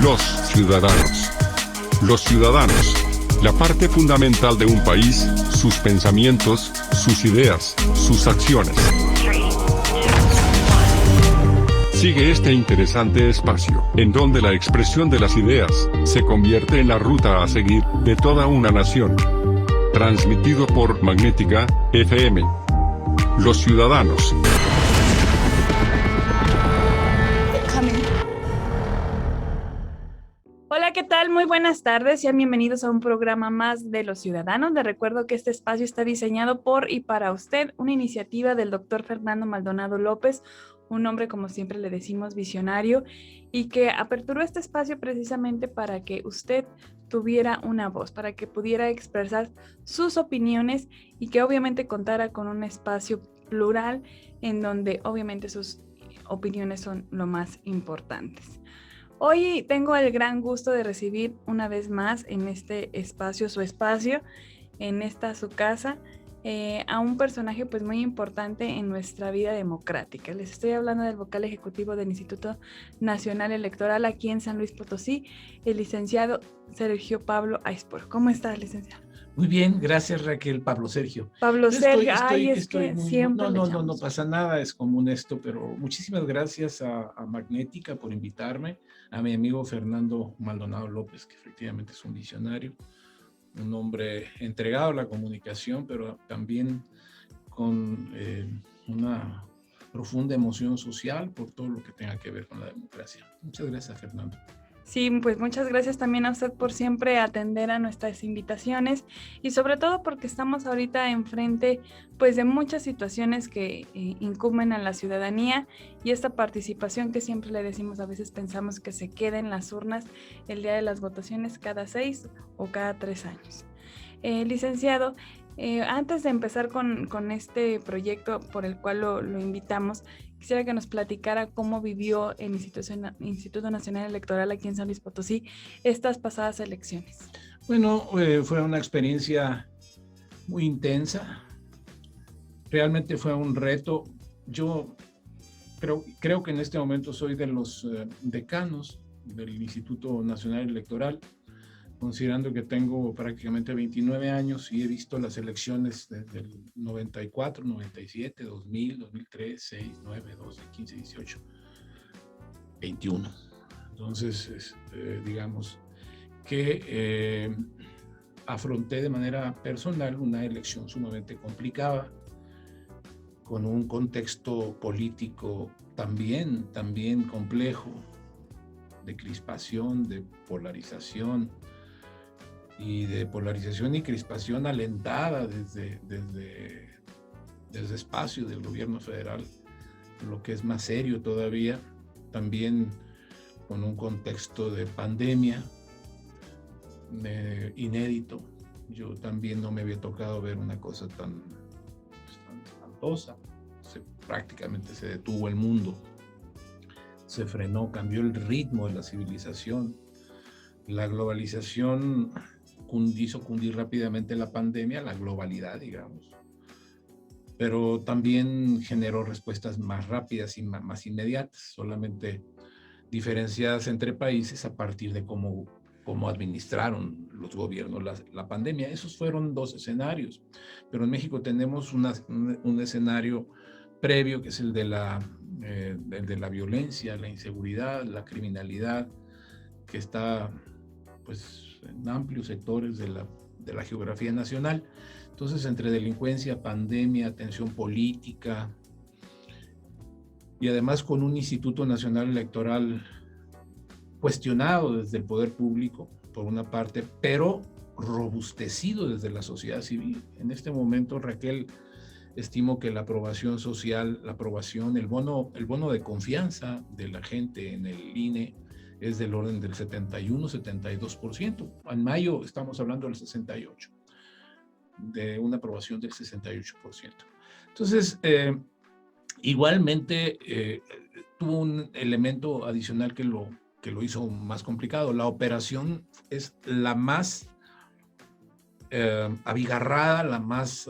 Los ciudadanos. Los ciudadanos, la parte fundamental de un país, sus pensamientos, sus ideas, sus acciones. Sigue este interesante espacio, en donde la expresión de las ideas se convierte en la ruta a seguir de toda una nación. Transmitido por Magnética FM. Los ciudadanos. Hola, ¿qué tal? Muy buenas tardes. Sean bienvenidos a un programa más de Los Ciudadanos. Les recuerdo que este espacio está diseñado por y para usted, una iniciativa del doctor Fernando Maldonado López, un hombre, como siempre le decimos, visionario, y que aperturó este espacio precisamente para que usted tuviera una voz, para que pudiera expresar sus opiniones y que obviamente contara con un espacio plural en donde obviamente sus opiniones son lo más importantes. Hoy tengo el gran gusto de recibir una vez más en este espacio, su espacio, en esta su casa, a un personaje pues muy importante en nuestra vida democrática. Les estoy hablando del vocal ejecutivo del Instituto Nacional Electoral aquí en San Luis Potosí, el licenciado Sergio Pablo Aispuro. ¿Cómo estás, licenciado? Muy bien, gracias Raquel. Pablo Sergio. Pablo Sergio, siempre no pasa nada, es común esto, pero muchísimas gracias a Magnética por invitarme, a mi amigo Fernando Maldonado López, que efectivamente es un visionario, un hombre entregado a la comunicación, pero también con una profunda emoción social por todo lo que tenga que ver con la democracia. Muchas gracias, Fernando. Sí, pues muchas gracias también a usted por siempre atender a nuestras invitaciones y sobre todo porque estamos ahorita enfrente pues de muchas situaciones que incumben a la ciudadanía y esta participación que siempre le decimos, a veces pensamos que se queda en las urnas el día de las votaciones cada 6 o cada 3 años. Licenciado, antes de empezar con este proyecto por el cual lo invitamos, quisiera que nos platicara cómo vivió el Instituto Nacional Electoral aquí en San Luis Potosí estas pasadas elecciones. Bueno, fue una experiencia muy intensa. Realmente fue un reto. Yo creo que en este momento soy de los decanos del Instituto Nacional Electoral, considerando que tengo prácticamente 29 años y he visto las elecciones desde el 94, 97, 2000, 2003, 6, 9, 12, 15, 18, 21. Entonces, digamos que afronté de manera personal una elección sumamente complicada, con un contexto político también complejo, de crispación, de polarización, y crispación alentada desde espacio del gobierno federal, lo que es más serio todavía, también con un contexto de pandemia inédito. Yo también no me había tocado ver una cosa tan espantosa. Prácticamente se detuvo el mundo, se frenó, cambió el ritmo de la civilización. La globalización hizo cundir rápidamente la pandemia, la globalidad, digamos, pero también generó respuestas más rápidas y más inmediatas, solamente diferenciadas entre países a partir de cómo administraron los gobiernos la pandemia. Esos fueron dos escenarios, pero en México tenemos un escenario previo, que es el de la violencia, la inseguridad, la criminalidad, que está pues en amplios sectores de la geografía nacional. Entonces, entre delincuencia, pandemia, tensión política, y además con un Instituto Nacional Electoral cuestionado desde el poder público, por una parte, pero robustecido desde la sociedad civil. En este momento, Raquel, estimo que la aprobación social, el bono de confianza de la gente en el INE es del orden del 71-72%. En mayo estamos hablando del 68%, de una aprobación del 68%. Entonces, igualmente tuvo un elemento adicional que lo hizo más complicado. La operación es la más abigarrada, la más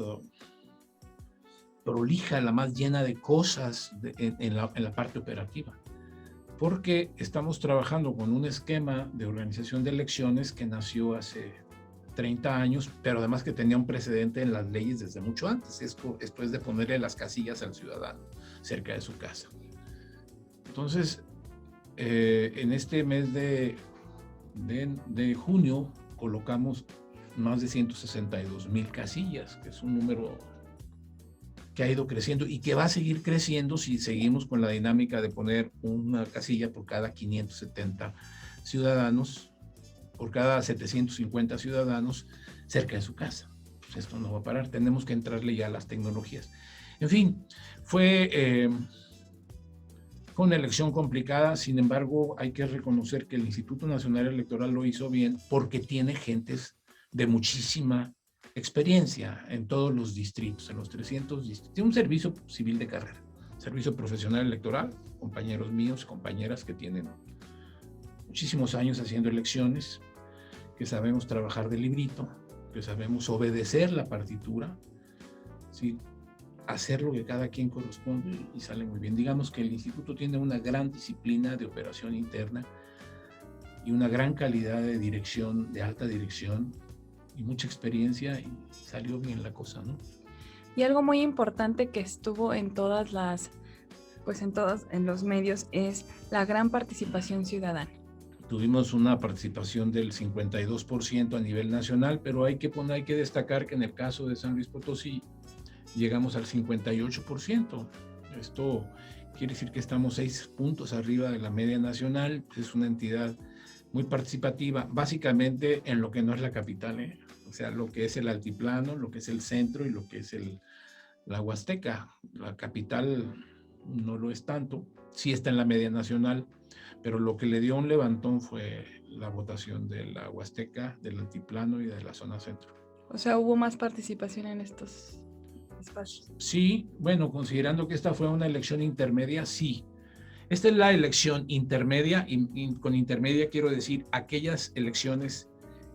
prolija, la más llena de cosas en la parte operativa. porque estamos trabajando con un esquema de organización de elecciones que nació hace 30 años, pero además que tenía un precedente en las leyes desde mucho antes. Esto es de ponerle las casillas al ciudadano cerca de su casa. Entonces, en este mes de junio colocamos más de 162,000 casillas, que es un número que ha ido creciendo y que va a seguir creciendo si seguimos con la dinámica de poner una casilla por cada 570 ciudadanos, por cada 750 ciudadanos cerca de su casa. Pues esto no va a parar, tenemos que entrarle ya a las tecnologías. En fin, fue una elección complicada, sin embargo hay que reconocer que el Instituto Nacional Electoral lo hizo bien porque tiene gentes de muchísima experiencia en todos los distritos, en los 300 distritos. Tiene un servicio civil de carrera, servicio profesional electoral, compañeros míos, compañeras que tienen muchísimos años haciendo elecciones, que sabemos trabajar de librito, que sabemos obedecer la partitura, ¿sí? Hacer lo que cada quien corresponde y sale muy bien. Digamos que el instituto tiene una gran disciplina de operación interna y una gran calidad de dirección, de alta dirección y mucha experiencia, y salió bien la cosa, ¿no? Y algo muy importante que estuvo en todas las, pues en los medios, es la gran participación ciudadana. Tuvimos una participación del 52% a nivel nacional, pero hay que destacar que en el caso de San Luis Potosí llegamos al 58%. Esto quiere decir que estamos 6 puntos arriba de la media nacional. Es una entidad muy participativa, básicamente en lo que no es la capital, ¿eh? O sea, lo que es el altiplano, lo que es el centro y lo que es la Huasteca. La capital no lo es tanto, sí está en la media nacional, pero lo que le dio un levantón fue la votación de la Huasteca, del altiplano y de la zona centro. O sea, hubo más participación en estos espacios. Sí, bueno, considerando que esta fue una elección intermedia, sí. Esta es la elección intermedia, y con intermedia quiero decir aquellas elecciones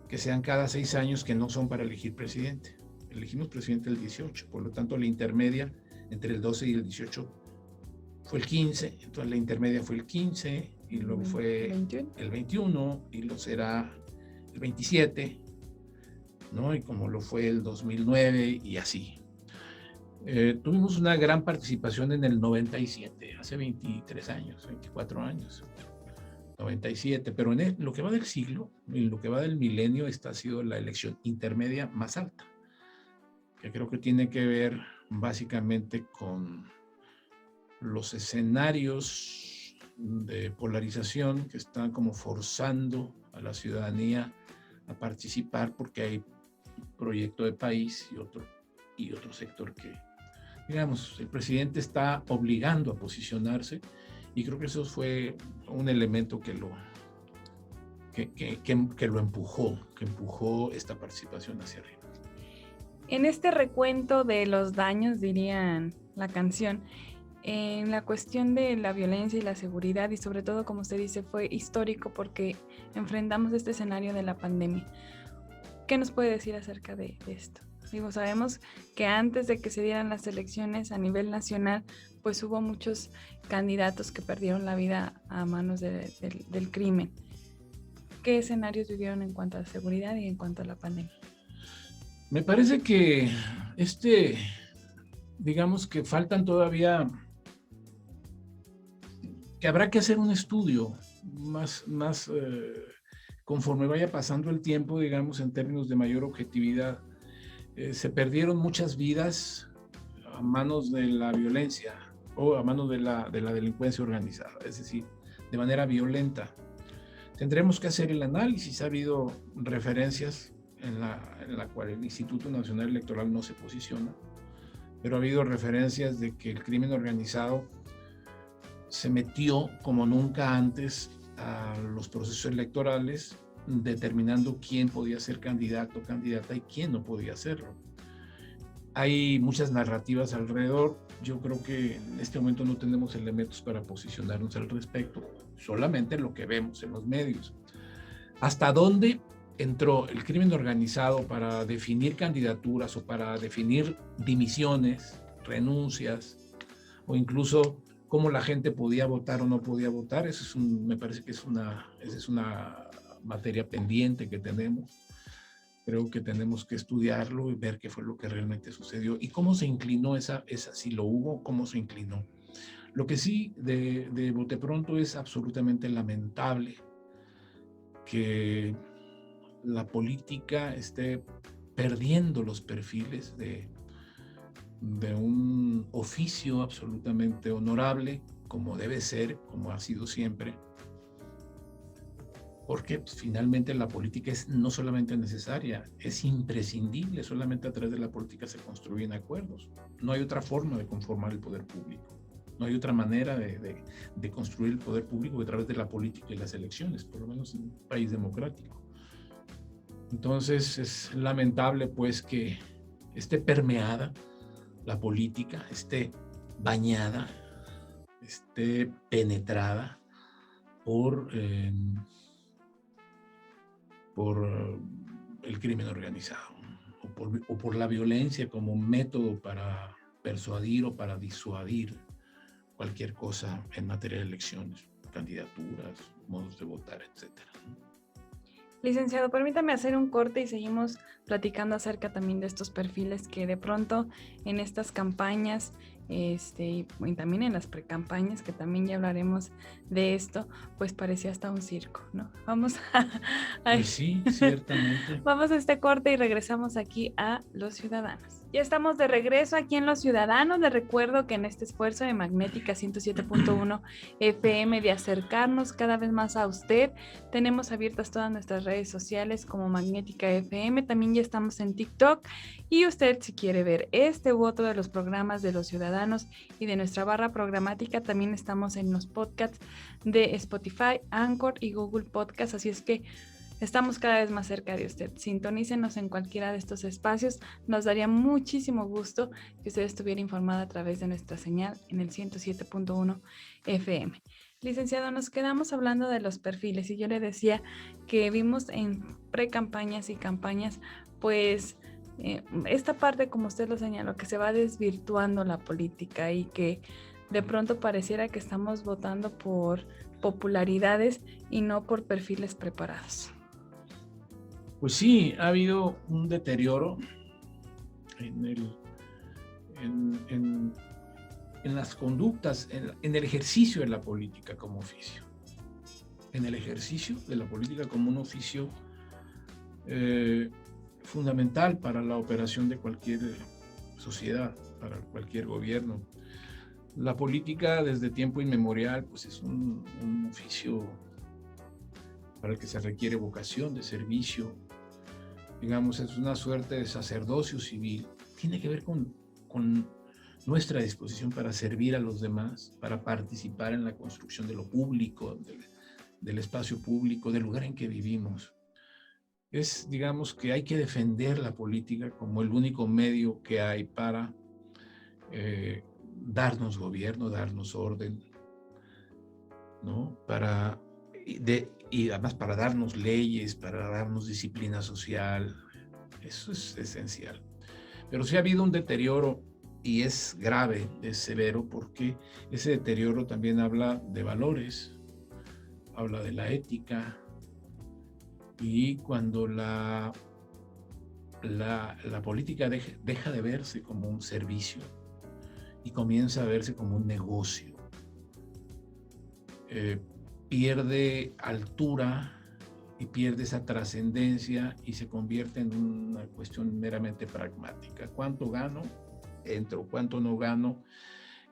que sean cada 6 años que no son para elegir presidente. Elegimos presidente el 18, por lo tanto la intermedia entre el 12 y el 18 fue el 15, entonces la intermedia fue el 15 y luego fue el 21 y lo será el 27, ¿no? Y como lo fue el 2009 y así. Tuvimos una gran participación en el 97, hace 23 años, 24 años, 97, pero en lo que va del siglo, en lo que va del milenio, esta ha sido la elección intermedia más alta, que creo que tiene que ver básicamente con los escenarios de polarización que están como forzando a la ciudadanía a participar porque hay proyecto de país y otro sector que, digamos, el presidente está obligando a posicionarse, y creo que eso fue un elemento que empujó esta participación hacia arriba. En este recuento de los daños, dirían la canción, en la cuestión de la violencia y la seguridad, y sobre todo, como usted dice, fue histórico porque enfrentamos este escenario de la pandemia. ¿Qué nos puede decir acerca de esto? Digo, sabemos que antes de que se dieran las elecciones a nivel nacional, pues hubo muchos candidatos que perdieron la vida a manos del crimen. ¿Qué escenarios vivieron en cuanto a seguridad y en cuanto a la pandemia? Me parece que digamos que faltan todavía, que habrá que hacer un estudio más conforme vaya pasando el tiempo, digamos, en términos de mayor objetividad. Se perdieron muchas vidas a manos de la violencia o a manos de la delincuencia organizada, es decir, de manera violenta. Tendremos que hacer el análisis. Ha habido referencias en la cual el Instituto Nacional Electoral no se posiciona, pero ha habido referencias de que el crimen organizado se metió como nunca antes a los procesos electorales, determinando quién podía ser candidato o candidata y quién no podía hacerlo. Hay muchas narrativas alrededor. Yo creo que en este momento no tenemos elementos para posicionarnos al respecto, solamente lo que vemos en los medios. ¿Hasta dónde entró el crimen organizado para definir candidaturas o para definir dimisiones, renuncias o incluso cómo la gente podía votar o no podía votar. Me parece que esa es una materia pendiente que tenemos. Creo que tenemos que estudiarlo y ver qué fue lo que realmente sucedió y cómo se inclinó si lo hubo, cómo se inclinó. Lo que sí, de bote pronto, es absolutamente lamentable que la política esté perdiendo los perfiles de un oficio absolutamente honorable, como debe ser, como ha sido siempre, porque pues, finalmente la política es no solamente necesaria, es imprescindible. Solamente a través de la política se construyen acuerdos. No hay otra forma de conformar el poder público. No hay otra manera de construir el poder público que a través de la política y las elecciones, por lo menos en un país democrático. Entonces es lamentable pues que esté permeada la política, esté bañada, esté penetrada por el crimen organizado o por la violencia como método para persuadir o para disuadir cualquier cosa en materia de elecciones, candidaturas, modos de votar, etcétera. Licenciado, permítame hacer un corte y seguimos platicando acerca también de estos perfiles que de pronto en estas campañas y también en las precampañas, que también ya hablaremos de esto, pues parecía hasta un circo, ¿no? Vamos Pues sí, ciertamente. Vamos a este corte y regresamos aquí a Los Ciudadanos. Ya estamos de regreso aquí en Los Ciudadanos. Les recuerdo que en este esfuerzo de Magnética 107.1 FM de acercarnos cada vez más a usted, tenemos abiertas todas nuestras redes sociales como Magnética FM. También ya estamos en TikTok, y usted, si quiere ver este u otro de los programas de Los Ciudadanos y de nuestra barra programática, también estamos en los podcasts de Spotify, Anchor y Google Podcast. Así es que estamos cada vez más cerca de usted. Sintonícenos en cualquiera de estos espacios. Nos daría muchísimo gusto que usted estuviera informado a través de nuestra señal en el 107.1 FM. Licenciado, nos quedamos hablando de los perfiles y yo le decía que vimos en precampañas y campañas, pues esta parte, como usted lo señaló, que se va desvirtuando la política y que de pronto pareciera que estamos votando por popularidades y no por perfiles preparados. Pues sí, ha habido un deterioro en las conductas, en el ejercicio de la política como oficio. En el ejercicio de la política como un oficio fundamental para la operación de cualquier sociedad, para cualquier gobierno. La política desde tiempo inmemorial pues es un oficio para el que se requiere vocación de servicio. Digamos, es una suerte de sacerdocio civil. Tiene que ver con nuestra disposición para servir a los demás, para participar en la construcción de lo público, del espacio público, del lugar en que vivimos. Digamos que hay que defender la política como el único medio que hay para darnos gobierno, darnos orden, ¿no? Y además para darnos leyes, para darnos disciplina social. Eso es esencial. Pero sí ha habido un deterioro, y es grave, es severo, porque ese deterioro también habla de valores, habla de la ética, y cuando la política deja de verse como un servicio y comienza a verse como un negocio, pierde altura y pierde esa trascendencia y se convierte en una cuestión meramente pragmática. ¿Cuánto gano? Entro. ¿Cuánto no gano?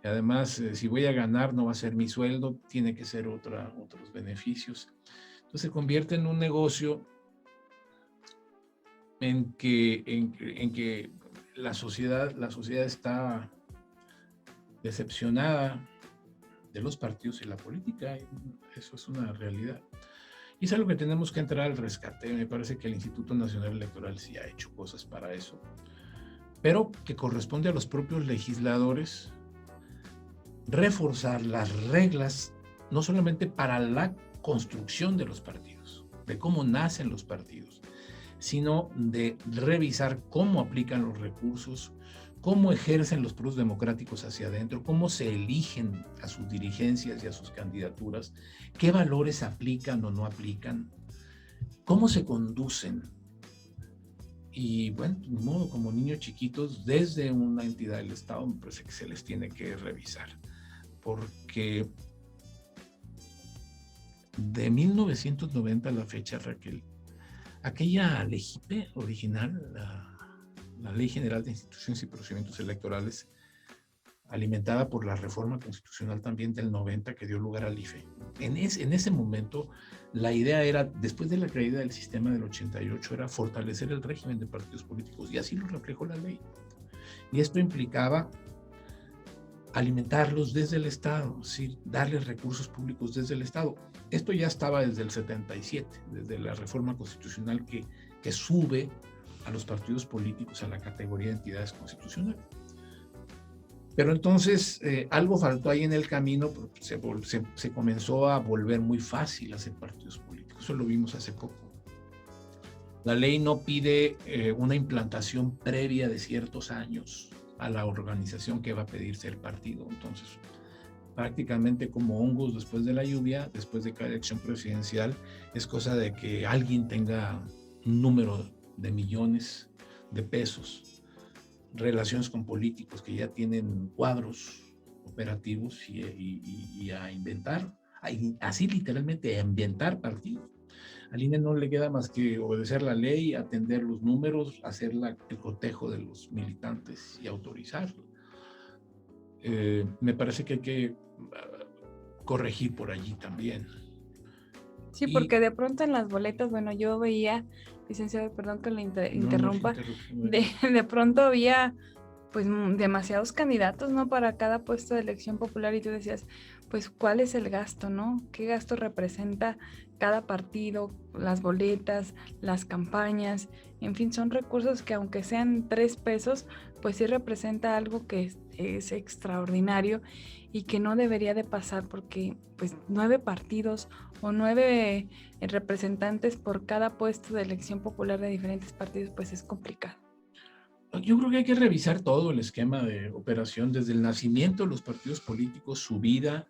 Y además, si voy a ganar, no va a ser mi sueldo, tiene que ser otros beneficios. Entonces se convierte en un negocio en que la sociedad está decepcionada de los partidos y la política. Eso es una realidad. Y es algo que tenemos que entrar al rescate. Me parece que el Instituto Nacional Electoral sí ha hecho cosas para eso, pero que corresponde a los propios legisladores reforzar las reglas, no solamente para la construcción de los partidos, de cómo nacen los partidos, sino de revisar cómo aplican los recursos, cómo ejercen los procesos democráticos hacia adentro, cómo se eligen a sus dirigencias y a sus candidaturas, qué valores aplican o no aplican, cómo se conducen. Y bueno, de modo, como niños chiquitos, desde una entidad del Estado, me parece que se les tiene que revisar. Porque de 1990 a la fecha, Raquel, aquella LEGIPE original, la Ley General de Instituciones y Procedimientos Electorales, alimentada por la reforma constitucional también del 90 que dio lugar al IFE. En ese momento, la idea era, después de la caída del sistema del 88, era fortalecer el régimen de partidos políticos, y así lo reflejó la ley. Y esto implicaba alimentarlos desde el Estado, ¿sí? Darles recursos públicos desde el Estado. Esto ya estaba desde el 77, desde la reforma constitucional que sube a los partidos políticos a la categoría de entidades constitucionales. Pero entonces algo faltó ahí en el camino, porque se comenzó a volver muy fácil hacer partidos políticos. Eso lo vimos hace poco. La ley no pide una implantación previa de ciertos años a la organización que va a pedir ser partido. Entonces, prácticamente como hongos después de la lluvia, después de cada elección presidencial, es cosa de que alguien tenga un número de millones de pesos, relaciones con políticos que ya tienen cuadros operativos y a inventar, así literalmente a inventar partidos. Al INE no le queda más que obedecer la ley, atender los números, hacer el cotejo de los militantes y autorizarlo. Me parece que hay que corregir por allí también. Sí, porque de pronto en las boletas, bueno, yo veía, licenciado, perdón que le interrumpa, de pronto había pues demasiados candidatos, ¿no? Para cada puesto de elección popular, y tú decías, pues, ¿cuál es el gasto, no? ¿Qué gasto representa cada partido, las boletas, las campañas? En fin, son recursos que aunque sean 3 pesos, pues sí representa algo que es extraordinario y que no debería de pasar, porque pues 9 partidos o 9 representantes por cada puesto de elección popular de diferentes partidos, pues es complicado. Yo creo que hay que revisar todo el esquema de operación desde el nacimiento de los partidos políticos, su vida,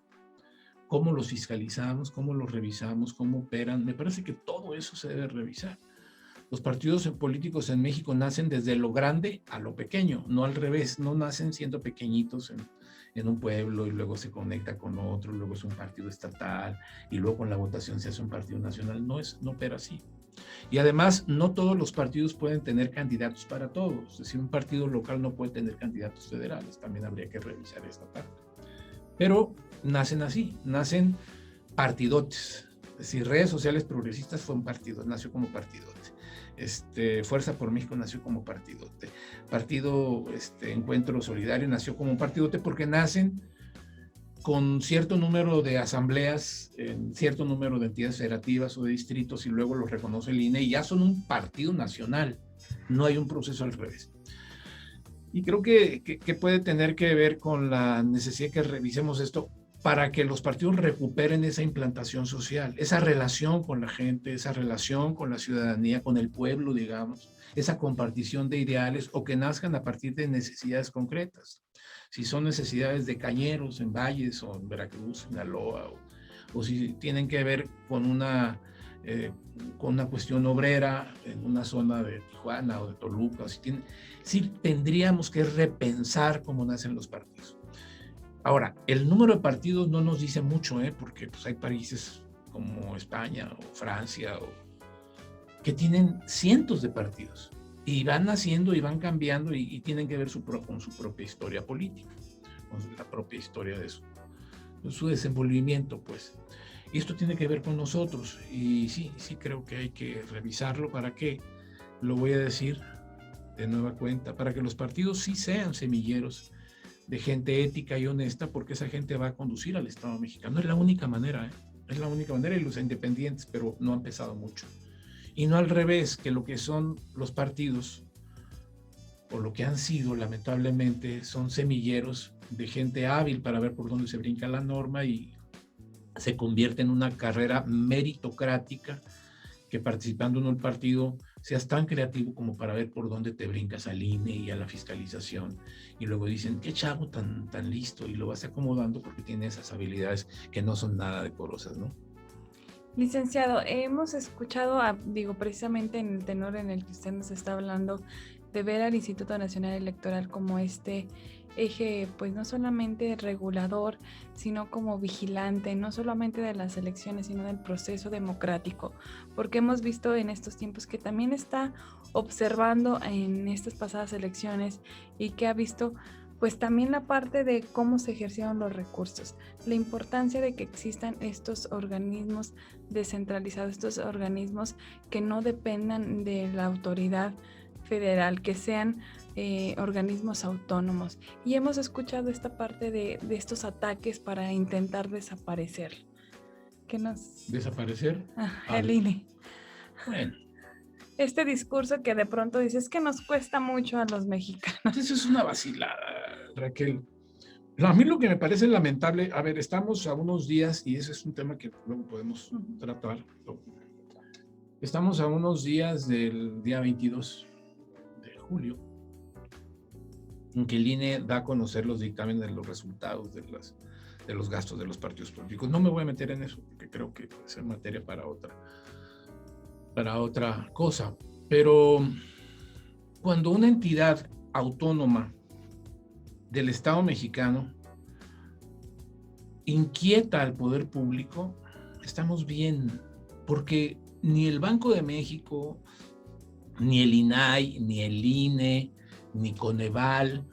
cómo los fiscalizamos, cómo los revisamos, cómo operan. Me parece que todo eso se debe revisar. Los partidos políticos en México nacen desde lo grande a lo pequeño, no al revés, no nacen siendo pequeñitos en un pueblo y luego se conecta con otro, luego es un partido estatal y luego con la votación se hace un partido nacional. No opera así. Y además, no todos los partidos pueden tener candidatos para todos. Es decir, un partido local no puede tener candidatos federales. También habría que revisar esta parte. Pero nacen así, nacen partidotes. Es decir, Redes Sociales Progresistas fue un partido, nació como partidote. Fuerza por México nació como partidote. Partido Encuentro Solidario nació como un partidote porque nacen con cierto número de asambleas, en cierto número de entidades federativas o de distritos, y luego los reconoce el INE y ya son un partido nacional. No hay un proceso al revés. Y creo que puede tener que ver con la necesidad de que revisemos esto para que los partidos recuperen esa implantación social, esa relación con la gente, esa relación con la ciudadanía, con el pueblo, digamos, esa compartición de ideales, o que nazcan a partir de necesidades concretas. Si son necesidades de cañeros en Valles o en Veracruz, Sinaloa, o si tienen que ver con una cuestión obrera en una zona de Tijuana o de Toluca, sí tendríamos que repensar cómo nacen los partidos. Ahora, el número de partidos no nos dice mucho, porque pues, hay países como España o Francia que tienen cientos de partidos. Y van naciendo y van cambiando y tienen que ver con su propia historia política, con la propia historia de su desenvolvimiento, pues. Y esto tiene que ver con nosotros. Y sí creo que hay que revisarlo. ¿Para qué? Lo voy a decir de nueva cuenta. Para que los partidos sí sean semilleros de gente ética y honesta, porque esa gente va a conducir al Estado mexicano. Es la única manera, Es la única manera, y los independientes, pero no han pesado mucho. Y no al revés, que lo que son los partidos, o lo que han sido, lamentablemente, son semilleros de gente hábil para ver por dónde se brinca la norma y se convierte en una carrera meritocrática que, participando en un partido, seas tan creativo como para ver por dónde te brincas al INE y a la fiscalización. Y luego dicen, qué chavo tan listo, y lo vas acomodando porque tiene esas habilidades que no son nada decorosas, ¿no? Licenciado, hemos escuchado, precisamente en el tenor en el que usted nos está hablando, de ver al Instituto Nacional Electoral como este eje, pues no solamente regulador, sino como vigilante, no solamente de las elecciones, sino del proceso democrático, porque hemos visto en estos tiempos que también está observando en estas pasadas elecciones y que ha visto pues también la parte de cómo se ejercieron los recursos, la importancia de que existan estos organismos descentralizados, estos organismos que no dependan de la autoridad federal, que sean organismos autónomos. Y hemos escuchado esta parte de estos ataques para intentar desaparecer. ¿Desaparecer? El INE. Bueno. Este discurso que de pronto dices que nos cuesta mucho a los mexicanos. Eso es una vacilada, Raquel. A mí lo que me parece lamentable, a ver, estamos a unos días, y ese es un tema que luego podemos tratar, estamos a unos días del día 22 de julio, en que el INE da a conocer los dictámenes de los resultados de los gastos de los partidos políticos. No me voy a meter en eso, porque creo que puede ser materia para otra cosa, pero cuando una entidad autónoma del Estado mexicano inquieta al poder público, estamos bien, porque ni el Banco de México, ni el INAI, ni el INE, ni Coneval,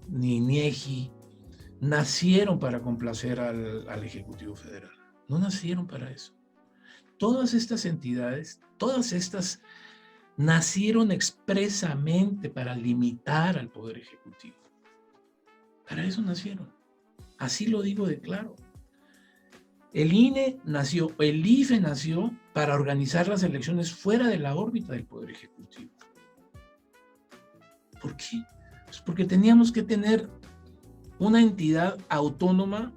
ni INEGI nacieron para complacer al Ejecutivo Federal, no nacieron para eso. Todas estas entidades, todas estas nacieron expresamente para limitar al Poder Ejecutivo. Para eso nacieron. Así lo digo de claro. El INE nació, el IFE nació para organizar las elecciones fuera de la órbita del Poder Ejecutivo. ¿Por qué? Pues porque teníamos que tener una entidad autónoma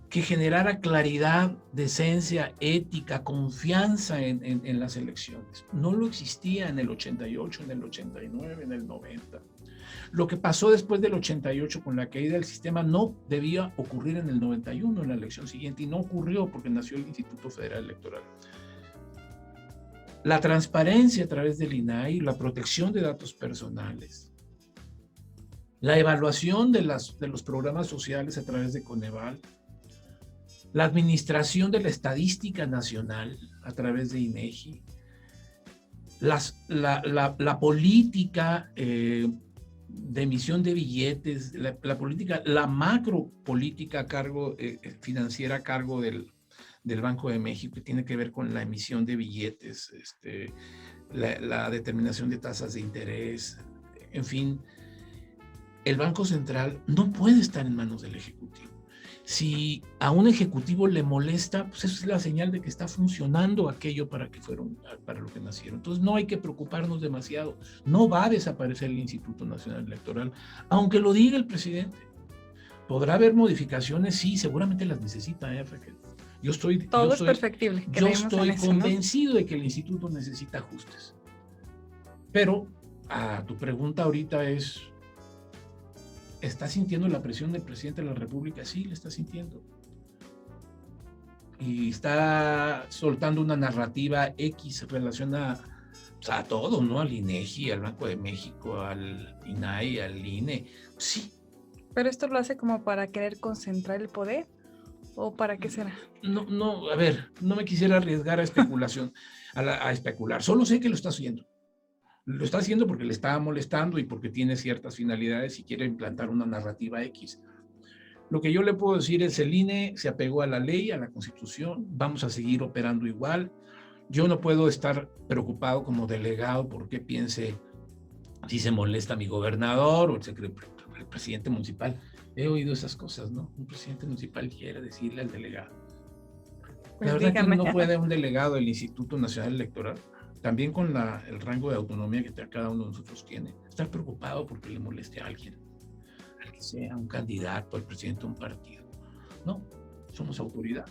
que generara claridad, decencia, ética, confianza en las elecciones. No lo existía en el 88, en el 89, en el 90. Lo que pasó después del 88 con la caída del sistema no debía ocurrir en el 91, en la elección siguiente, y no ocurrió porque nació el Instituto Federal Electoral. La transparencia a través del INAI, la protección de datos personales, la evaluación de los programas sociales a través de Coneval, la administración de la estadística nacional a través de INEGI, la política de emisión de billetes, la política, la macro política a cargo, financiera a cargo del Banco de México, que tiene que ver con la emisión de billetes, la determinación de tasas de interés, en fin. El Banco Central no puede estar en manos del Ejecutivo. Si a un ejecutivo le molesta, pues eso es la señal de que está funcionando aquello para lo que nacieron. Entonces no hay que preocuparnos demasiado. No va a desaparecer el Instituto Nacional Electoral, aunque lo diga el presidente. ¿Podrá haber modificaciones? Sí, seguramente las necesita, Raquel. Todo es perfectible. Yo estoy convencido de que el instituto necesita ajustes. Pero tu pregunta ahorita es, ¿está sintiendo la presión del presidente de la República? Sí, la está sintiendo. Y está soltando una narrativa X relacionada a todo, ¿no? Al INEGI, al Banco de México, al INAI, al INE. Sí. ¿Pero esto lo hace como para querer concentrar el poder? ¿O para qué será? No, a ver, no me quisiera arriesgar a especulación, a especular. Solo sé que lo está haciendo. Lo está haciendo porque le está molestando y porque tiene ciertas finalidades y quiere implantar una narrativa X. Lo que yo le puedo decir es el INE se apegó a la ley, a la Constitución, vamos a seguir operando igual. Yo no puedo estar preocupado como delegado porque piense si se molesta mi gobernador o el presidente municipal. He oído esas cosas, ¿no? Un presidente municipal quiere decirle al delegado. La verdad que no puede un delegado del Instituto Nacional Electoral, también con el rango de autonomía que cada uno de nosotros tiene, estar preocupado porque le moleste a alguien, al que sea un candidato, al presidente de un partido. No, somos autoridad.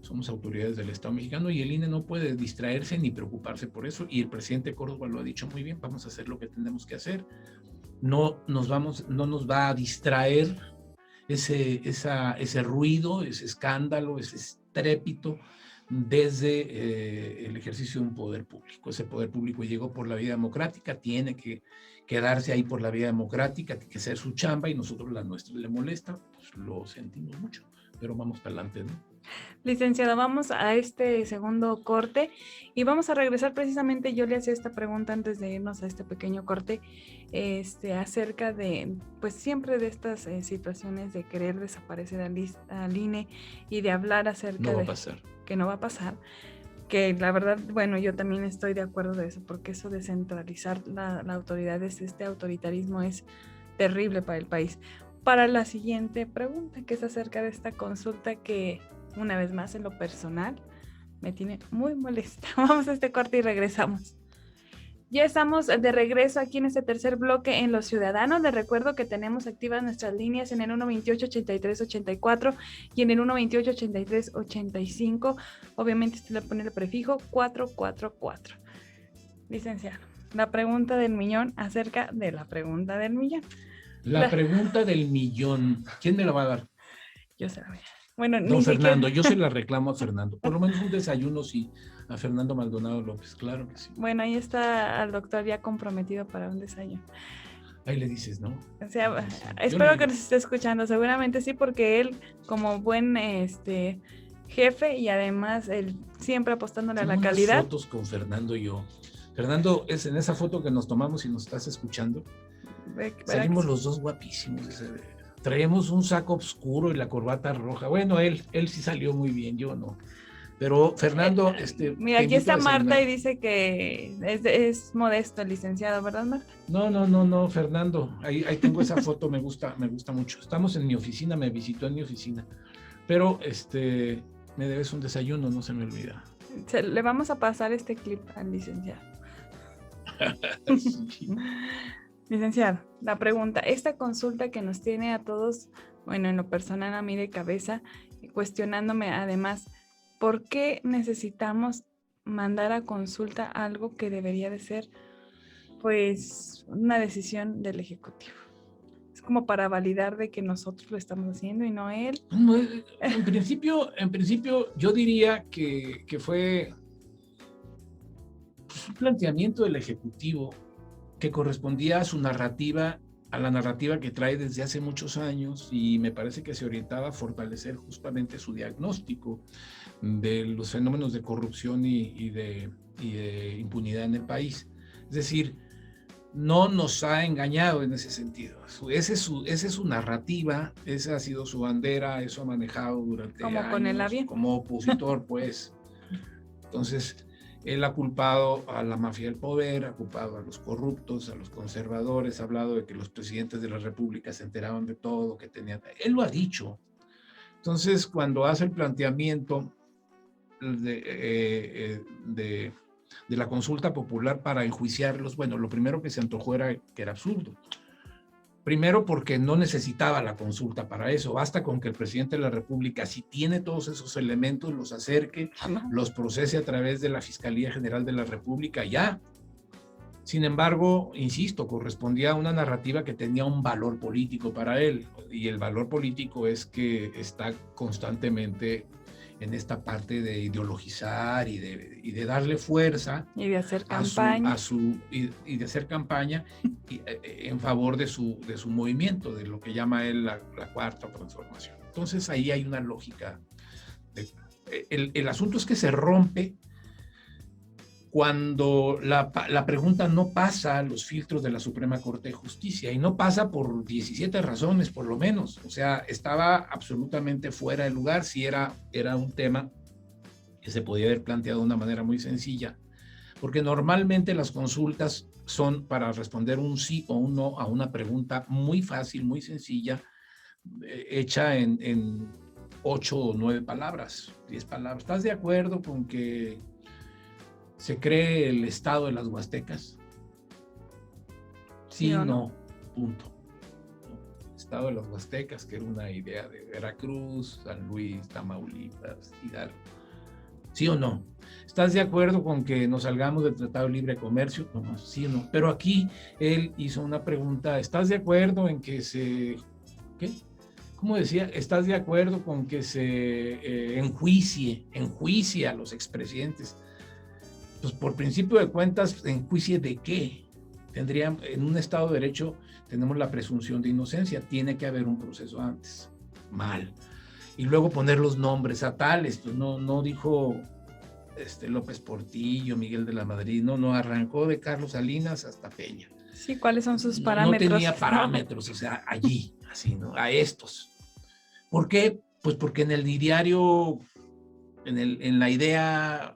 somos autoridades del Estado mexicano y el INE no puede distraerse ni preocuparse por eso. Y el presidente Córdoba lo ha dicho muy bien, vamos a hacer lo que tenemos que hacer. No nos va a distraer ese ruido, ese escándalo, ese estrépito desde el ejercicio de un poder público. Ese poder público llegó por la vía democrática, tiene que quedarse ahí por la vía democrática, tiene que ser su chamba y nosotros la nuestra. Le molesta, pues lo sentimos mucho, pero vamos para adelante, ¿no? Licenciado, vamos a este segundo corte y vamos a regresar precisamente. Yo le hacía esta pregunta antes de irnos a este pequeño corte, acerca de, pues siempre de estas situaciones de querer desaparecer al INE y de hablar acerca No va de a pasar. que no va a pasar. Que la verdad, bueno, yo también estoy de acuerdo de eso, porque eso de centralizar la autoridad, este autoritarismo es terrible para el país. Para la siguiente pregunta, que es acerca de esta consulta que, una vez más, en lo personal, me tiene muy molesta. Vamos a este corte y regresamos. Ya estamos de regreso aquí en este tercer bloque en Los Ciudadanos. Les recuerdo que tenemos activas nuestras líneas en el 128-83-84 y en el 128-83-85. Obviamente usted le pone el prefijo 444. Licenciado, la pregunta del millón acerca de la pregunta del millón. La pregunta del millón, ¿quién me la va a dar? Yo se la voy a... Bueno, Don Fernando, siquiera... yo se la reclamo a Fernando. Por lo menos un desayuno, sí. A Fernando Maldonado López, claro que sí. Bueno, ahí está al doctor ya comprometido para un desayuno. Ahí le dices, ¿no? O sea, espero que nos esté escuchando. Seguramente sí, porque él, como buen jefe y además él siempre apostándole a la calidad. Unas fotos con Fernando y yo. Fernando, es en esa foto que nos tomamos y nos estás escuchando. Salimos los dos guapísimos. Traemos un saco oscuro y la corbata roja. Bueno, él sí salió muy bien, yo no. Pero Fernando, mira, aquí está Marta y dice que es modesto el licenciado, ¿verdad, Marta? No, Fernando, ahí tengo esa foto, me gusta mucho. Estamos en mi oficina, me visitó en mi oficina. Pero me debes un desayuno, no se me olvida. Le vamos a pasar este clip al licenciado. Sí. Licenciado, la pregunta, esta consulta que nos tiene a todos, bueno, en lo personal a mí de cabeza, cuestionándome además, ¿por qué necesitamos mandar a consulta algo que debería de ser, pues, una decisión del Ejecutivo? Es como para validar de que nosotros lo estamos haciendo y no él. No, en principio, yo diría que fue un planteamiento del Ejecutivo que correspondía a su narrativa, a la narrativa que trae desde hace muchos años, y me parece que se orientaba a fortalecer justamente su diagnóstico de los fenómenos de corrupción y de impunidad en el país. Es decir, no nos ha engañado en ese sentido. Esa es su narrativa, esa ha sido su bandera, eso ha manejado durante como años con el avión. Como opositor, pues. Entonces, él ha culpado a la mafia del poder, ha culpado a los corruptos, a los conservadores, ha hablado de que los presidentes de la República se enteraban de todo, que tenían... Él lo ha dicho. Entonces, cuando hace el planteamiento de la consulta popular para enjuiciarlos, bueno, lo primero que se antojó era que era absurdo. Primero porque no necesitaba la consulta para eso, basta con que el presidente de la República, si tiene todos esos elementos, los acerque, los procese a través de la Fiscalía General de la República, ya. Sin embargo, insisto, correspondía a una narrativa que tenía un valor político para él, y el valor político es que está constantemente en esta parte de ideologizar y de darle fuerza y de hacer campaña y de hacer campaña en favor de su movimiento, de lo que llama él la cuarta transformación. Entonces ahí hay una lógica. El asunto es que se rompe cuando la pregunta no pasa a los filtros de la Suprema Corte de Justicia, y no pasa por 17 razones, por lo menos. O sea, estaba absolutamente fuera de lugar. Si era un tema que se podía haber planteado de una manera muy sencilla, porque normalmente las consultas son para responder un sí o un no a una pregunta muy fácil, muy sencilla, hecha en 8 o 9 palabras, 10 palabras. ¿Estás de acuerdo con que se cree el estado de las Huastecas? Sí, no, punto. Estado de las Huastecas, que era una idea de Veracruz, San Luis, Tamaulipas, Hidalgo. ¿Sí o no? ¿Estás de acuerdo con que nos salgamos del Tratado de Libre Comercio? No, sí o no. Pero aquí él hizo una pregunta, ¿estás de acuerdo en que se... ¿Qué? ¿Cómo decía? ¿Estás de acuerdo con que se enjuicie a los expresidentes? Pues por principio de cuentas, ¿enjuicie de qué? Tendrían, en un Estado de Derecho tenemos la presunción de inocencia, tiene que haber un proceso antes. Mal. Y luego poner los nombres a tales, pues no dijo López Portillo, Miguel de la Madrid, no, arrancó de Carlos Salinas hasta Peña. Sí, ¿cuáles son sus parámetros? No tenía parámetros, o sea, allí, así, ¿no? A estos. ¿Por qué? Pues porque en el ideario, en la idea,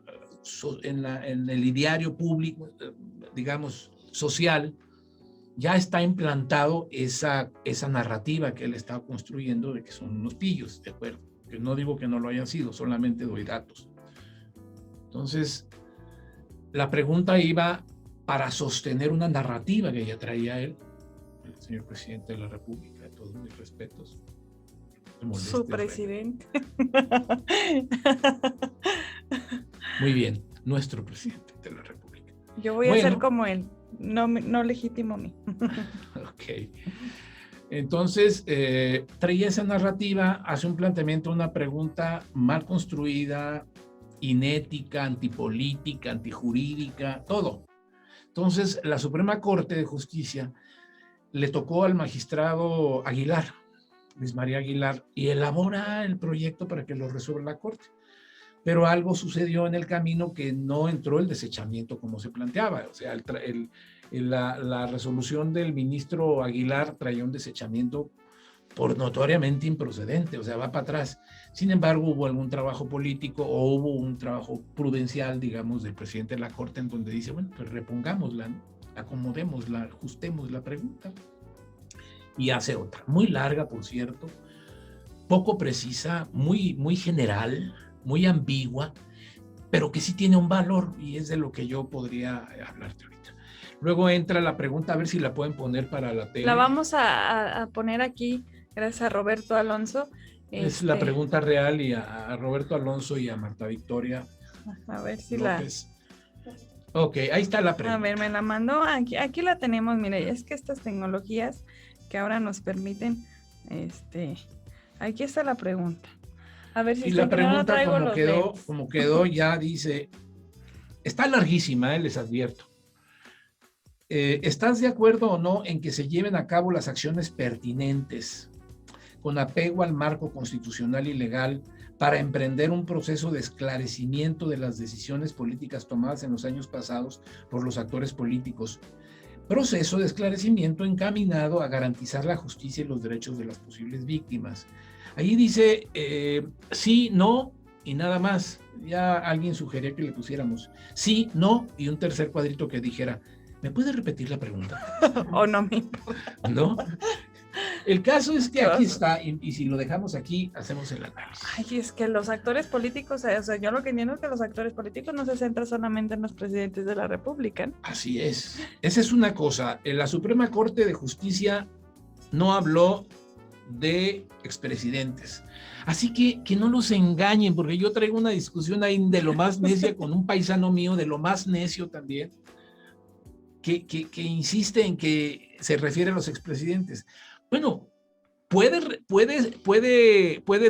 en el ideario público, digamos, social, ya está implantado esa narrativa que él estaba construyendo de que son unos pillos, ¿de acuerdo? Que no digo que no lo hayan sido, solamente doy datos. Entonces, la pregunta iba para sostener una narrativa que ya traía él, el señor presidente de la República, de todos mis respetos. Su presidente. Muy bien, nuestro presidente de la República. Yo voy a ser como él, no legítimo a mí. Ok. Entonces, traía esa narrativa, hace un planteamiento, una pregunta mal construida, inética, antipolítica, antijurídica, todo. Entonces, la Suprema Corte de Justicia le tocó al magistrado Aguilar, Luis María Aguilar, y elabora el proyecto para que lo resuelva la Corte. Pero algo sucedió en el camino que no entró el desechamiento como se planteaba. O sea, la resolución del ministro Aguilar traía un desechamiento por notoriamente improcedente, o sea, va para atrás. Sin embargo, hubo algún trabajo político o hubo un trabajo prudencial, digamos, del presidente de la Corte en donde dice, bueno, pues repongámosla, ¿no? Acomodémosla, ajustemos la pregunta. Y hace otra, muy larga, por cierto, poco precisa, muy general, muy ambigua, pero que sí tiene un valor y es de lo que yo podría hablarte ahorita. Luego entra la pregunta, a ver si la pueden poner para la tele. La vamos a poner aquí, gracias a Roberto Alonso. Es la pregunta real y a Roberto Alonso y a Marta Victoria. A ver si López. Ok, ahí está la pregunta. A ver, me la mandó, aquí la tenemos, mire, es que estas tecnologías que ahora nos permiten, aquí está la pregunta. A ver si la pregunta como quedó ya dice, está larguísima, les advierto. ¿Estás de acuerdo o no en que se lleven a cabo las acciones pertinentes con apego al marco constitucional y legal para emprender un proceso de esclarecimiento de las decisiones políticas tomadas en los años pasados por los actores políticos? Proceso de esclarecimiento encaminado a garantizar la justicia y los derechos de las posibles víctimas. Ahí dice sí, no y nada más. Ya alguien sugería que le pusiéramos sí, no y un tercer cuadrito que dijera, ¿me puede repetir la pregunta? O no me importa. ¿No? El caso es que aquí está, y si lo dejamos aquí, hacemos el análisis. Ay, es que los actores políticos, o sea, yo lo que entiendo es que los actores políticos no se centran solamente en los presidentes de la República, ¿no? Así es. Esa es una cosa. La Suprema Corte de Justicia no habló de expresidentes. Así que no los engañen, porque yo traigo una discusión ahí de lo más necia con un paisano mío, de lo más necio también, que insiste en que se refiere a los expresidentes. Bueno, puede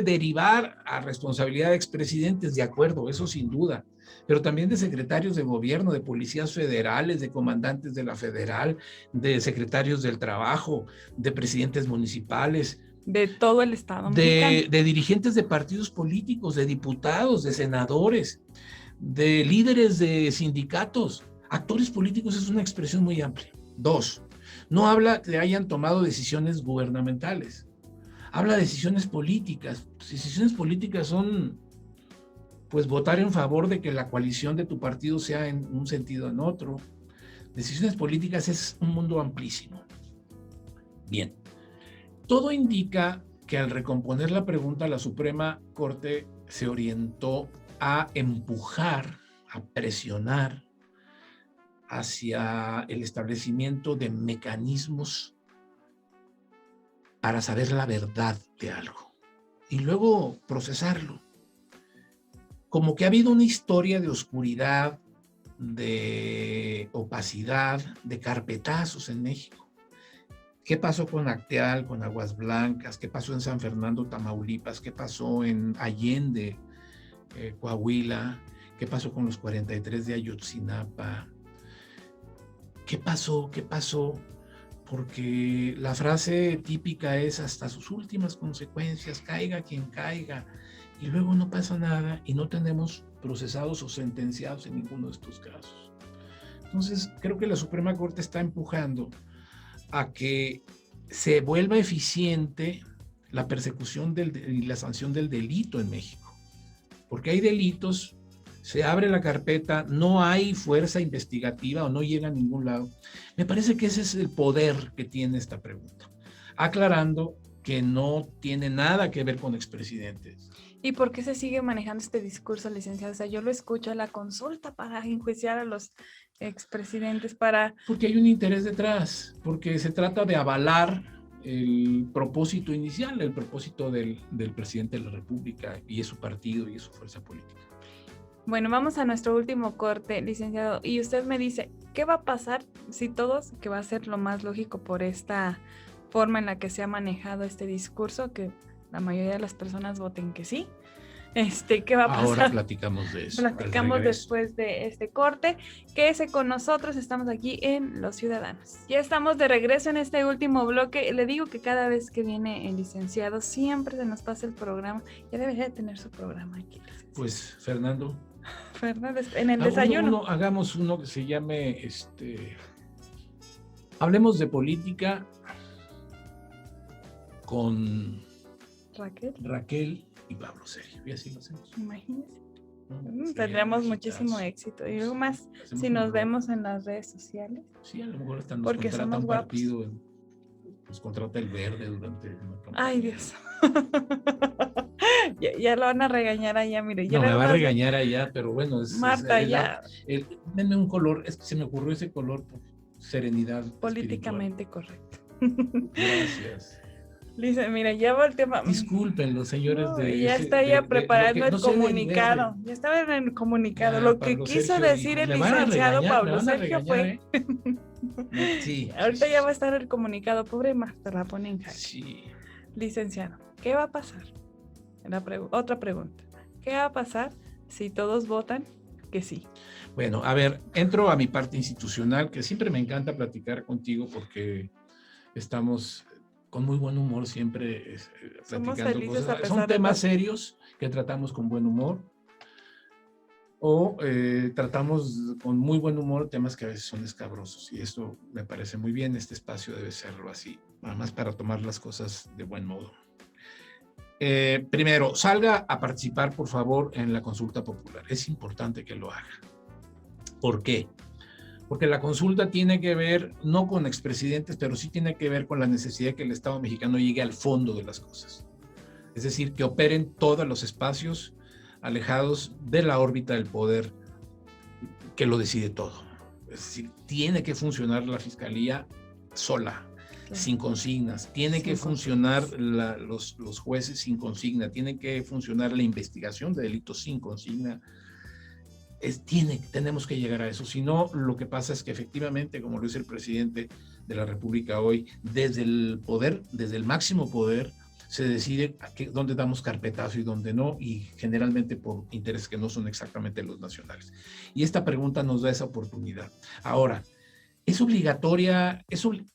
derivar a responsabilidad de expresidentes, de acuerdo, eso sin duda, pero también de secretarios de gobierno, de policías federales, de comandantes de la federal, de secretarios del trabajo, de presidentes municipales. De todo el Estado mexicano. De dirigentes de partidos políticos, de diputados, de senadores, de líderes de sindicatos. Actores políticos es una expresión muy amplia. 2. No habla que hayan tomado decisiones gubernamentales. Habla de decisiones políticas. Decisiones políticas son, pues, votar en favor de que la coalición de tu partido sea en un sentido o en otro. Decisiones políticas es un mundo amplísimo. Bien. Todo indica que al recomponer la pregunta, la Suprema Corte se orientó a empujar, a presionar hacia el establecimiento de mecanismos para saber la verdad de algo y luego procesarlo. como que ha habido una historia de oscuridad, de opacidad, de carpetazos en México. ¿Qué pasó con Acteal, con Aguas Blancas? ¿Qué pasó en San Fernando, Tamaulipas? ¿Qué pasó en Allende, Coahuila? ¿Qué pasó con los 43 de Ayotzinapa? ¿Qué pasó? ¿Qué pasó? Porque la frase típica es hasta sus últimas consecuencias, caiga quien caiga, y luego no pasa nada y no tenemos procesados o sentenciados en ninguno de estos casos. Entonces, creo que la Suprema Corte está empujando a que se vuelva eficiente la persecución y la sanción del delito en México. Porque hay delitos, se abre la carpeta, no hay fuerza investigativa o no llega a ningún lado. Me parece que ese es el poder que tiene esta pregunta, aclarando que no tiene nada que ver con expresidentes. ¿Y por qué se sigue manejando este discurso, licenciado? O sea, yo lo escucho, la consulta para enjuiciar a los expresidentes, para... Porque hay un interés detrás, porque se trata de avalar el propósito inicial, el propósito del presidente de la República y es su partido y es su fuerza política. Bueno, vamos a nuestro último corte, licenciado, y usted me dice, ¿qué va a pasar si todos, que va a ser lo más lógico por esta forma en la que se ha manejado este discurso, que la mayoría de las personas voten que sí? ¿Qué va a pasar? Ahora platicamos de eso. Platicamos después de este corte. Quédese con nosotros, estamos aquí en Los Ciudadanos. Ya estamos de regreso en este último bloque. Le digo que cada vez que viene el licenciado, siempre se nos pasa el programa. Ya debería de tener su programa aquí, licenciado. Pues, Fernando, en el desayuno. Hagamos uno que se llame, hablemos de política con Raquel y Pablo Serio, y así lo hacemos. Imagínese. Tendríamos muchísimo éxito. Y luego más, si nos vemos en las redes sociales. Sí, a lo mejor hasta nos porque contrata somos un guapos. Partido, nos contrata el Verde durante una campaña. Ay, Dios. ya lo van a regañar allá, mire. No, me va a regañar allá, pero bueno. Marta, ya. Denme un color, es que se me ocurrió ese color por serenidad. Políticamente correcto. Gracias. Dice, mira, ya va el tema. Disculpen los señores de... Ya está ya preparando el comunicado. Ya estaba en el comunicado. Lo que quiso decir el licenciado Pablo Sergio fue... Sí. Ahorita ya va a estar el comunicado. Pobre Marta, la pone en jaque. Sí. Licenciado, ¿qué va a pasar? Otra pregunta. ¿Qué va a pasar si todos votan que sí? Bueno, a ver, entro a mi parte institucional, que siempre me encanta platicar contigo porque estamos con muy buen humor siempre platicando cosas. Son temas serios que tratamos con buen humor o tratamos con muy buen humor temas que a veces son escabrosos y esto me parece muy bien. Este espacio debe serlo así, nada más para tomar las cosas de buen modo. Primero, salga a participar, por favor, en la consulta popular. Es importante que lo haga. ¿Por qué? Porque la consulta tiene que ver, no con expresidentes, pero sí tiene que ver con la necesidad de que el Estado mexicano llegue al fondo de las cosas. Es decir, que operen todos los espacios alejados de la órbita del poder que lo decide todo. Es decir, tiene que funcionar la Fiscalía sola, sin consignas. Tiene que funcionar los jueces sin consigna. Tiene que funcionar la investigación de delitos sin consigna. Tenemos que llegar a eso. Si no, lo que pasa es que efectivamente, como lo dice el presidente de la República hoy, desde el poder, desde el máximo poder, se decide dónde damos carpetazo y dónde no, y generalmente por intereses que no son exactamente los nacionales. Y esta pregunta nos da esa oportunidad. Ahora, ¿es obligatoria?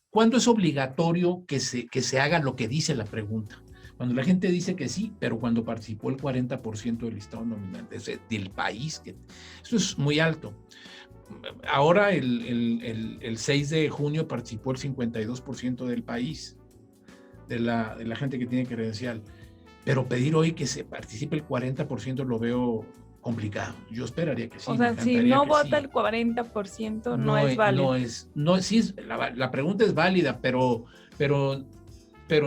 ¿Cuándo es obligatorio que se haga lo que dice la pregunta? Cuando la gente dice que sí, pero cuando participó el 40% del listado nominal del país, eso es muy alto. Ahora, el 6 de junio participó el 52% del país, de la gente que tiene credencial. Pero pedir hoy que se participe el 40% lo veo complicado. Yo esperaría que sí. O sea, si no vota el 40%, no es válido. La pregunta es válida, pero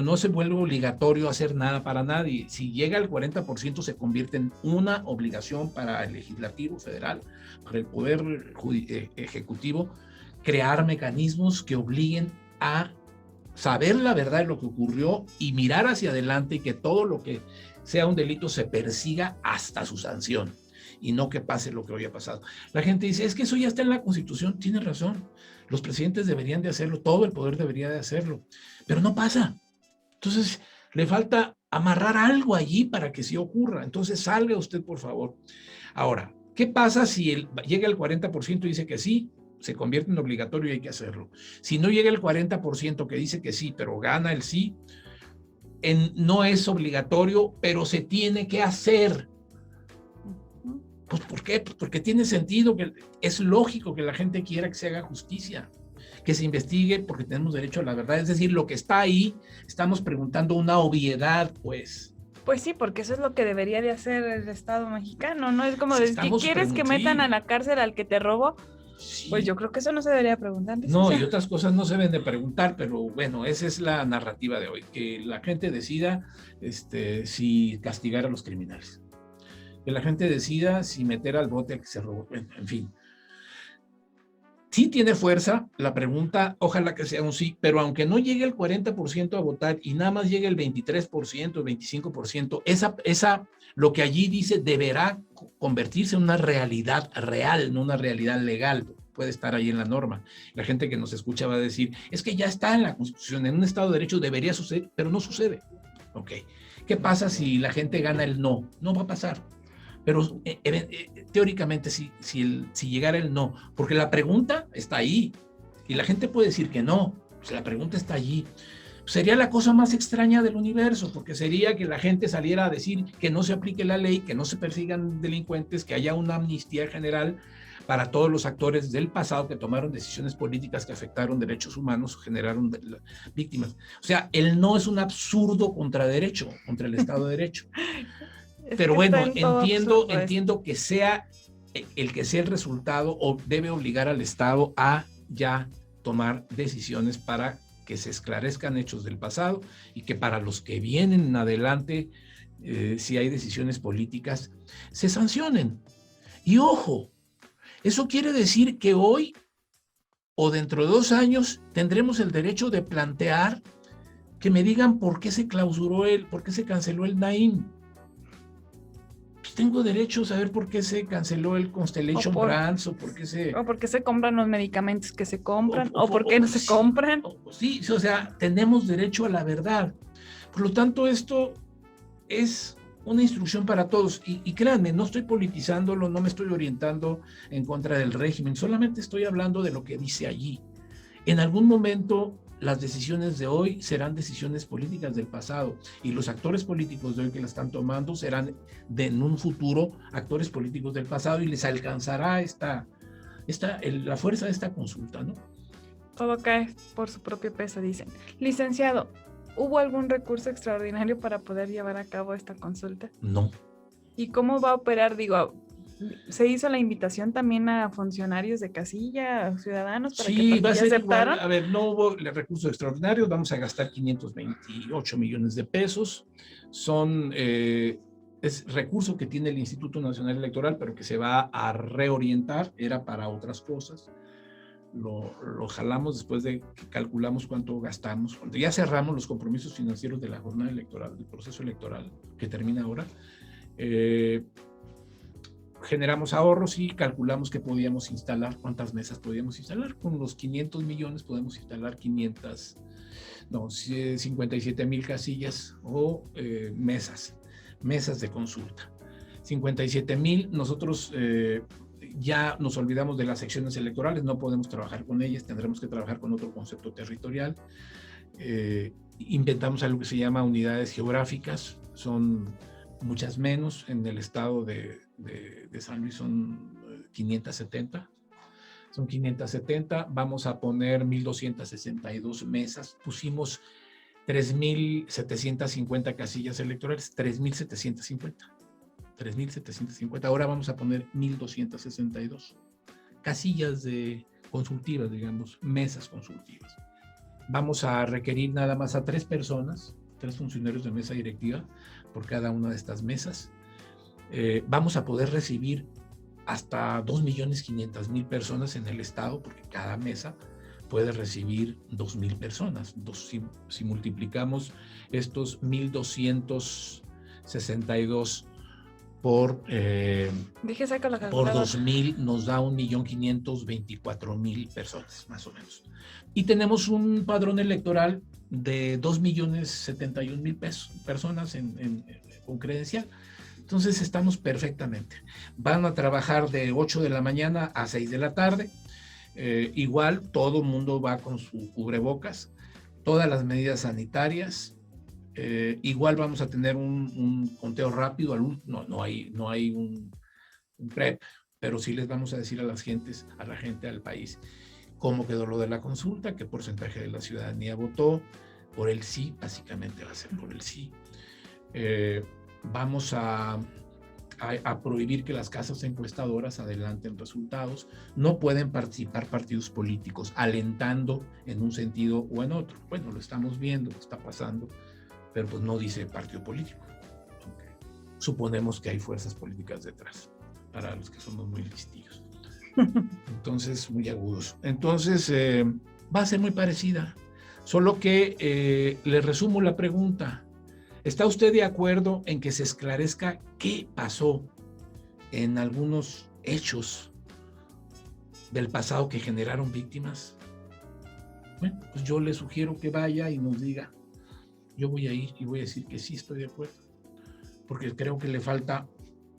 no se vuelve obligatorio hacer nada para nadie. Si llega al 40%, se convierte en una obligación para el Legislativo Federal, para el Poder Ejecutivo, crear mecanismos que obliguen a saber la verdad de lo que ocurrió y mirar hacia adelante y que todo lo que sea un delito se persiga hasta su sanción. y no que pase lo que hoy ha pasado. La gente dice, es que eso ya está en la Constitución. Tiene razón. Los presidentes deberían de hacerlo, todo el poder debería de hacerlo, pero no pasa. Entonces, le falta amarrar algo allí para que sí ocurra. Entonces, salga usted, por favor. Ahora, ¿qué pasa si llega el 40% y dice que sí? Se convierte en obligatorio y hay que hacerlo. Si no llega el 40% que dice que sí, pero gana el sí, no es obligatorio, pero se tiene que hacer. Pues, ¿por qué? Pues porque tiene sentido, que es lógico que la gente quiera que se haga justicia, que se investigue, porque tenemos derecho a la verdad. Es decir, lo que está ahí, estamos preguntando una obviedad, pues. Pues sí, porque eso es lo que debería de hacer el Estado mexicano, ¿no? Es como decir, ¿quieres que metan a la cárcel al que te robó? Sí. Pues yo creo que eso no se debería preguntar. No, y otras cosas no se deben de preguntar, pero bueno, esa es la narrativa de hoy, que la gente decida si castigar a los criminales. Que la gente decida si meter al bote al que se robó, en fin. Sí tiene fuerza la pregunta, ojalá que sea un sí, pero aunque no llegue el 40% a votar y nada más llegue el 23%, el 25%, lo que allí dice deberá convertirse en una realidad real, no una realidad legal. Puede estar ahí en la norma. La gente que nos escucha va a decir, es que ya está en la Constitución, en un Estado de Derecho debería suceder, pero no sucede. Ok. ¿Qué pasa si la gente gana el no? No va a pasar. Pero teóricamente si llegara el no, porque la pregunta está ahí y la gente puede decir que no, pues la pregunta está allí. Sería la cosa más extraña del universo, porque sería que la gente saliera a decir que no se aplique la ley, que no se persigan delincuentes, que haya una amnistía general para todos los actores del pasado que tomaron decisiones políticas que afectaron derechos humanos, generaron víctimas. O sea, el no es un absurdo contraderecho, contra el Estado de Derecho. Pero bueno, entiendo que sea el que sea el resultado o debe obligar al Estado a ya tomar decisiones para que se esclarezcan hechos del pasado y que para los que vienen en adelante, si hay decisiones políticas, se sancionen. Y ojo, eso quiere decir que hoy o dentro de 2 años tendremos el derecho de plantear que me digan por qué se clausuró por qué se canceló el Naim. Tengo derecho a saber por qué se canceló el Constellation Brands o por qué se compran los medicamentos que se compran o por qué no se compran. Sí, o sea, tenemos derecho a la verdad. Por lo tanto, esto es una instrucción para todos. Y créanme, no estoy politizándolo, no me estoy orientando en contra del régimen, solamente estoy hablando de lo que dice allí. En algún momento las decisiones de hoy serán decisiones políticas del pasado y los actores políticos de hoy que la están tomando serán en un futuro actores políticos del pasado y les alcanzará la fuerza de esta consulta, ¿no? Todo cae por su propio peso, dicen. Licenciado, ¿hubo algún recurso extraordinario para poder llevar a cabo esta consulta? No. ¿Y cómo va a operar? Digo, ¿se hizo la invitación también a funcionarios de casilla, a ciudadanos para que va a ser aceptaran? Igual. A ver, no hubo recursos extraordinarios, vamos a gastar 528 millones de pesos. Es recurso que tiene el Instituto Nacional Electoral, pero que se va a reorientar, era para otras cosas. Lo jalamos después de que calculamos cuánto gastamos. Cuando ya cerramos los compromisos financieros de la jornada electoral, del proceso electoral que termina ahora, generamos ahorros y calculamos que podíamos instalar, cuántas mesas podíamos instalar. Con los 500 millones podemos instalar 57,000 casillas o mesas de consulta. 57,000, nosotros ya nos olvidamos de las secciones electorales, no podemos trabajar con ellas, tendremos que trabajar con otro concepto territorial. Inventamos algo que se llama unidades geográficas, son muchas menos. En el estado de San Luis son 570. Son 570, vamos a poner 1,262 mesas. Pusimos 3,750 casillas electorales, 3,750. Ahora vamos a poner 1,262 casillas consultivas, digamos, mesas consultivas. Vamos a requerir nada más a 3 personas, 3 funcionarios de mesa directiva por cada una de estas mesas. Vamos a poder recibir hasta 2,500,000 personas en el estado, porque cada mesa puede recibir 2,000 personas. Si multiplicamos estos 1,262 por Dije, saca la por calculadora. 2,000 nos da 1.524.000 personas, más o menos. Y tenemos un padrón electoral de 2.071.000 personas con credencial. Entonces estamos perfectamente. Van a trabajar de 8 de la mañana a 6 de la tarde. Igual todo el mundo va con su cubrebocas, todas las medidas sanitarias. Igual vamos a tener un conteo rápido. No hay un PREP, pero sí les vamos a decir a la gente, al país, cómo quedó lo de la consulta, qué porcentaje de la ciudadanía votó por el sí, básicamente va a ser por el sí. Vamos a prohibir que las casas encuestadoras adelanten resultados. No pueden participar partidos políticos alentando en un sentido o en otro. Bueno, lo estamos viendo, está pasando, pero pues no dice partido político. Okay. Suponemos que hay fuerzas políticas detrás, para los que somos muy listillos. Entonces, muy agudos. Entonces, va a ser muy parecida. Solo que le resumo la pregunta. ¿Está usted de acuerdo en que se esclarezca qué pasó en algunos hechos del pasado que generaron víctimas? Bueno, pues yo le sugiero que vaya y nos diga. Yo voy a ir y voy a decir que sí estoy de acuerdo, porque creo que le falta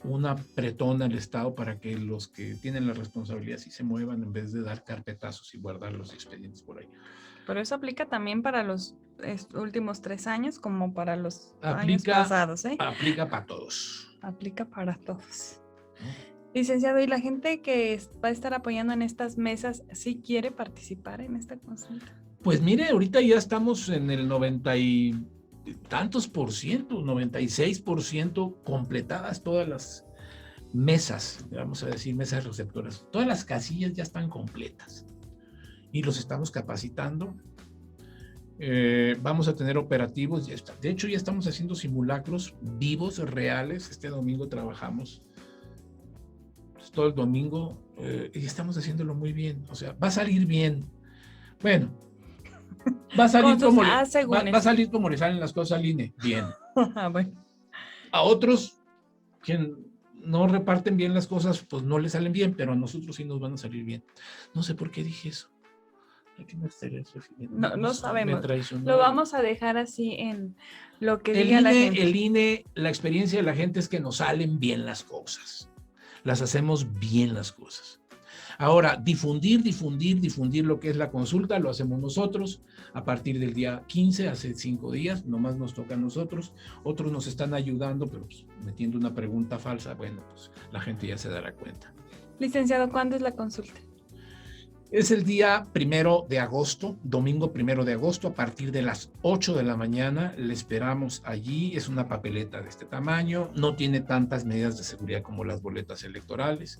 una apretón al Estado para que los que tienen la responsabilidad sí se muevan en vez de dar carpetazos y guardar los expedientes por ahí. Pero eso aplica también para los últimos 3 años como para los años pasados, ¿eh? Aplica para todos. Aplica para todos. Licenciado, ¿y la gente que va a estar apoyando en estas mesas sí quiere participar en esta consulta? Pues mire, ahorita ya estamos en el 90 y tantos por ciento, 96% completadas todas las mesas, vamos a decir mesas receptoras. Todas las casillas ya están completas y los estamos capacitando. Vamos a tener operativos, de hecho ya estamos haciendo simulacros vivos, reales. Este domingo trabajamos pues, todo el domingo y estamos haciéndolo muy bien, o sea, va a salir bien. Bueno, va a salir como le salen las cosas al INE, bien. Bueno. A otros que no reparten bien las cosas, pues no les salen bien, pero a nosotros sí nos van a salir bien. No sé por qué dije eso. No sabemos. Lo vamos a dejar así en lo que diga la gente. El INE, la experiencia de la gente es que nos salen bien las cosas. Las hacemos bien las cosas. Ahora, difundir lo que es la consulta, lo hacemos nosotros a partir del día 15, hace 5 días, nomás nos toca a nosotros. Otros nos están ayudando, pero pues, metiendo una pregunta falsa, bueno, pues la gente ya se dará cuenta. Licenciado, ¿cuándo es la consulta? Es el día 1 de agosto, domingo 1 de agosto, a partir de las 8 de la mañana. Le esperamos allí. Es una papeleta de este tamaño, no tiene tantas medidas de seguridad como las boletas electorales.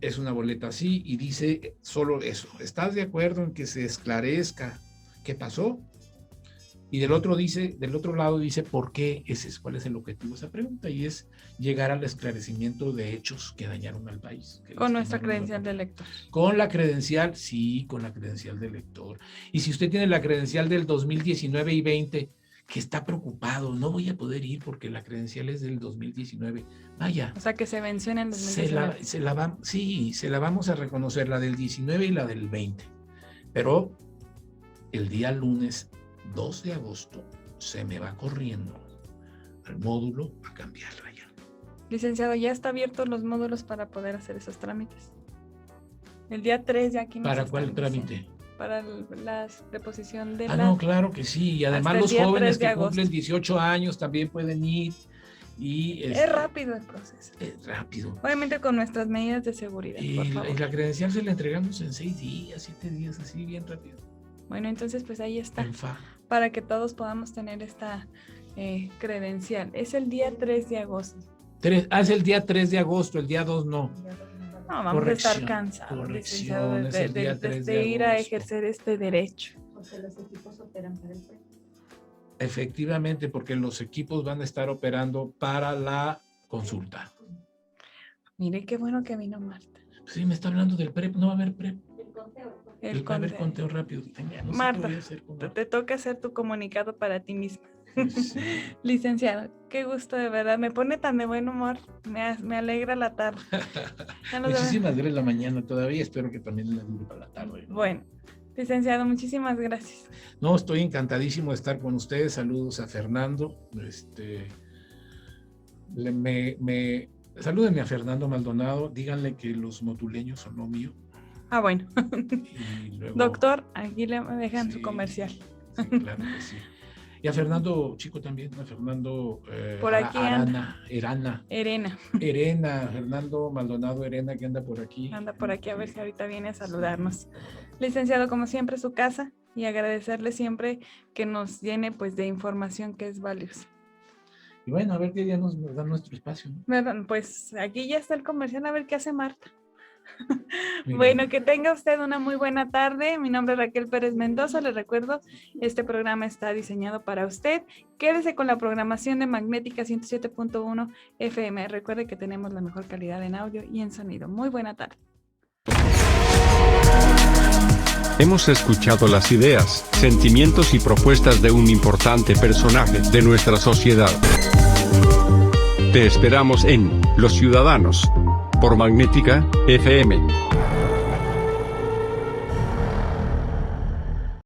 Es una boleta así y dice solo eso. ¿Estás de acuerdo en que se esclarezca qué pasó? Y del otro lado dice por qué cuál es el objetivo de esa pregunta, y es llegar al esclarecimiento de hechos que dañaron al país. Con nuestra credencial de elector. Con la credencial, sí, con la credencial de elector. Y si usted tiene la credencial del 2019 y 20, que está preocupado, no voy a poder ir porque la credencial es del 2019, vaya. O sea, que se venció en el 2019. Se la vamos a reconocer, la del 19 y la del 20. Pero el día lunes 2 de agosto se me va corriendo al módulo a cambiarla ya. Licenciado, ¿ya está abiertos los módulos para poder hacer esos trámites? El día 3 ya aquí. ¿Para cuál trámite? Para la deposición de no, claro que sí. Y además los jóvenes que cumplen 18 años también pueden ir. Y es rápido el proceso. Es rápido. Obviamente con nuestras medidas de seguridad, por favor. Y la credencial se la entregamos en 6 días, 7 días, así bien rápido. Bueno, entonces pues ahí está. Para que todos podamos tener esta credencial. Es el día 3 de agosto. Es el día 3 de agosto, el día 2 no. No, vamos a estar cansados, licenciado, de ir a ejercer este derecho. Porque los equipos operan para el PREP. Efectivamente, porque los equipos van a estar operando para la consulta. Mire qué bueno que vino Marta. Sí, me está hablando del PREP, no va a haber PREP. El va a haber conteo rápido. Marta, te toca hacer tu comunicado para ti misma. Sí. Licenciado, qué gusto de verdad. Me pone tan de buen humor. Me alegra la tarde. Ya nos vemos. Muchísimas gracias la mañana todavía. Espero que también les dure para la tarde, ¿no? Bueno, licenciado, muchísimas gracias. No, estoy encantadísimo de estar con ustedes. Saludos a Fernando. Salúdenme a Fernando Maldonado. Díganle que los motuleños son lo mío. Ah, bueno. Y luego, Doctor, aquí le dejan su sí, comercial. Sí, claro que sí. Y a Fernando Chico también, a Fernando Por aquí Erena, Fernando Maldonado Erena, que anda por aquí. Anda por aquí, a ver si ahorita viene a saludarnos. Licenciado, como siempre, su casa, y agradecerle siempre que nos llene pues de información que es valiosa. Y bueno, a ver qué día nos da nuestro espacio, ¿no? ¿Verdad? Pues aquí ya está el comercial, a ver qué hace Marta. Muy Bueno, bien. que tenga usted una muy buena tarde. Mi nombre es Raquel Pérez Mendoza. Les recuerdo, este programa está diseñado para usted. Quédese con la programación de Magnética 107.1 FM. Recuerde que tenemos la mejor calidad en audio y en sonido. Muy buena tarde. Hemos escuchado las ideas, sentimientos y propuestas de un importante personaje de nuestra sociedad. Te esperamos en Los Ciudadanos, por Magnética FM.